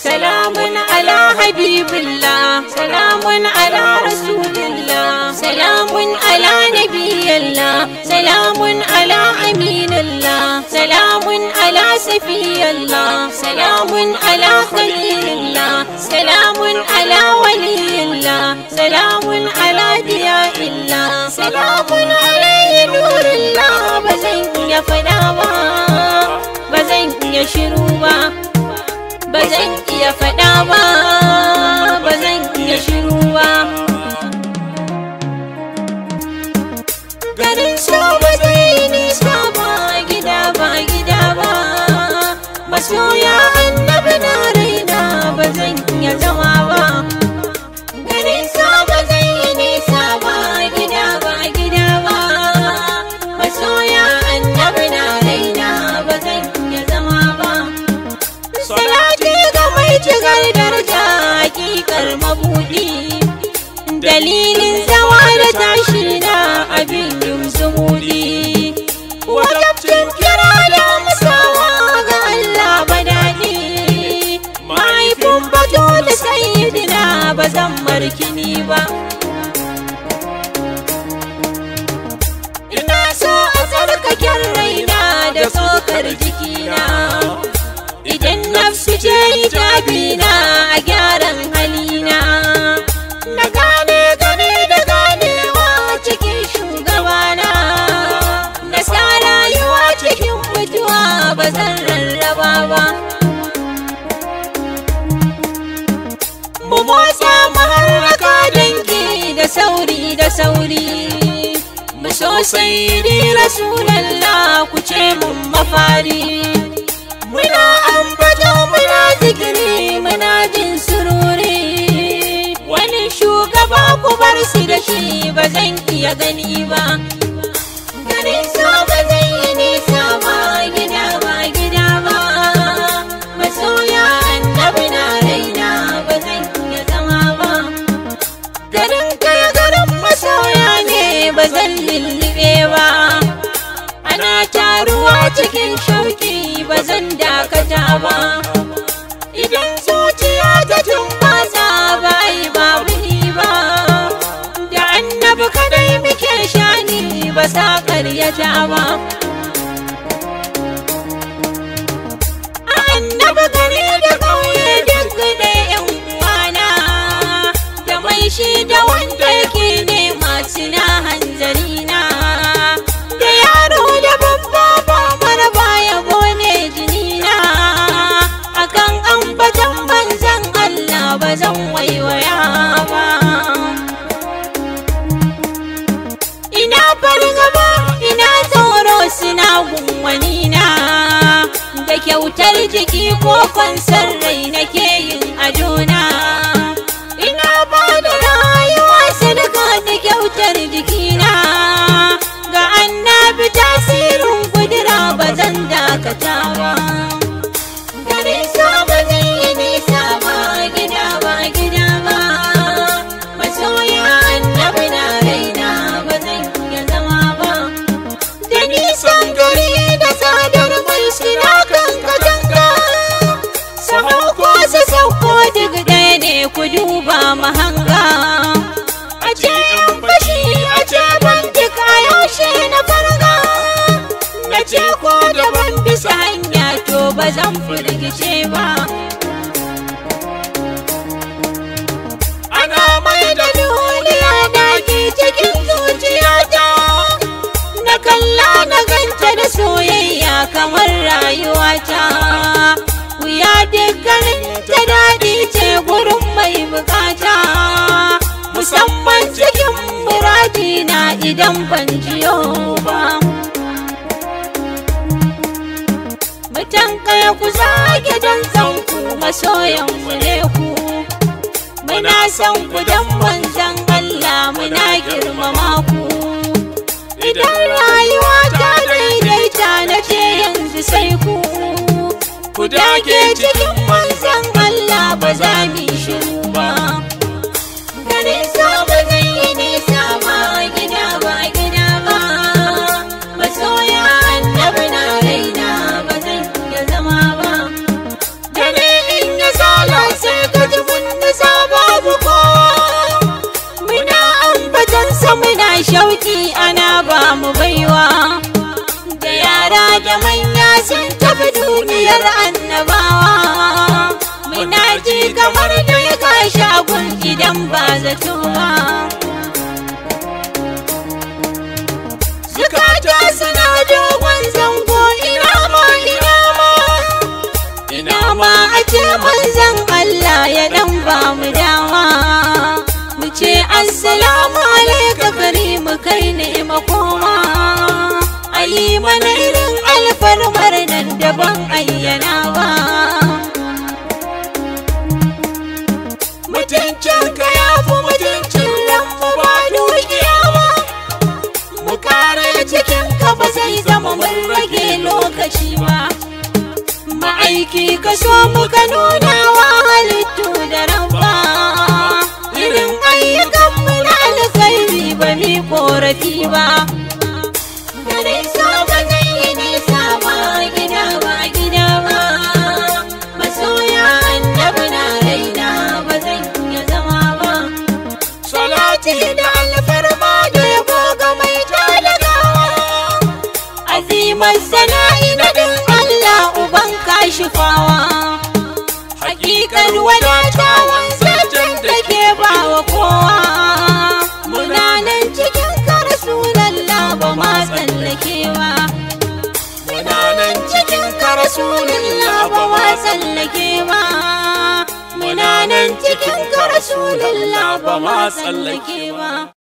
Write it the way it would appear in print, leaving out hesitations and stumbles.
سلام على حبيب الله، سلام على رسول الله، سلام على نبي الله، سلام على أمين الله، سلام على سفي الله، سلام على خليل الله، سلام على ولي الله، سلام على ضياء الله، سلام عليه نور الله. بزن يا فداوا بزن يا شروبا بزن يا فداوا بزن يا شروبا garin so ba zai nisa ba gida ba masoya annabi na raina ba zan iya zama ba. Garin so ba zai nisa ba gida ba masoya annabi na raina ba zan iya zama ba. Salati ga mai cikar daraja hakikar mabudi, dalilin zawa da tashi na abin yin zumudi, wajabcin kira da musawa ga Allah ba daɗi, mahaifin bato da sayyidina ba zan markini ba. Ina so a tsarkaken raina da tsokar jikina, idan nafsu ce hijabina a gyaran halina, na gane gane da ganewa cikin shugabana, na sa rayuwa cikin mutuwa ba zan rarraba ba. Mu motsa maharraka dangi da sauri mu so sayyidi rasulallah ku ce mun mafari. Muna ambato muna zikiri muna jin sururi, wani shugaba ku bar su da shi ba zan iya gani ba. Garin so ba zai yi nisa ba gida ba masoya annabi na raina ba zan iya zama ba. Garin kai garin masoya ne ba zan lullube ba, ana taruwa cikin shauki ba zan dakata ba. Idan zuciya ta tumbasa ba ai babu ni ba, da annabi kadai muke shani ba sa karyata ba. Annabi gari da ƙauye duk da yan uwana, da mai shi da wanda yake nema suna hanzarina, da yaro da babba ba mara baya bone jinina, akan ambatan manzan Allah ba zan waiwaya ba. Ina fargaba ina tsoro suna gunwanina, da kyautar jiki ko kwansar rai nake yin adona. Ina ba da rayuwa sadaka da kyautar jikina, ga annabi tasirin kudura ba zan dakata ba. Garin so ba zai yi nisa ba gida ba masoya annabi na raina ba zan iya zama ba. Da nisan gari da tsadar mai suna kan katanga, su hau ko su sauko duk ɗaya ne ku duba mahanga. A ce yan fashi a ce ban duka yaushe na farga, na ce ko da ban bisa hanya to ba zan firgice ba. Ana mai da duniya daki cikin zuciyata, na kalla na ganta da soyayya kamar rayuwata. Wuya dukkanin ta daɗi ce gurin mai bukata, musamman cikin muradina idan ban jiyo ba. Mutan kaya ku zage don zanku masoyan mu ne ku, muna san ku don manzan Allah muna girmama ku. Idan rayuwa ta daidaita na ce yanzu sai ku dage cikin manzan Allah ba za mu shiru ba. Garin so ba zai yi nisa ba gida ba masoya annabi na raina ba zan iya zama ba. Dare in ya sala silar annabawa. Muna ji kamar dai ka shagun idan ba zato ba. Zukata suna dogon zango ina ma a ce manzon Allah ya dan ba mu dama. Mu ce assalamu alaika karimu kai ne makoma. Ayi mana irin alfarmar nan da ban ayyana ba. Mutuncin ka ya fi mutuncin lambu ba dukiya ba. Mu kare cikin ka ba zai zama mun rage lokaci ba. Ma'aiki ka so muka nuna wa halittu da rabba. Irin ayyukanmu na alkhairi ba mi korafi ba. Garin so ba zai yi nisa ba gida ba. Masoya annabi na raina ba zan iya zama ba. Salati da alfarma da yabo ga mai talagawa. Azimar sana'i na din Allah uban kashifawa. Hakikar wadatawan zaton da ke bawa kowa. Muna nan cikin ka Rasulallah ba ma tsallakewa. Muna nan cikin ka Rasulallah ba ma tsallakewa. Muna nan cikin ka Rasulallah ba ma tsallakewa.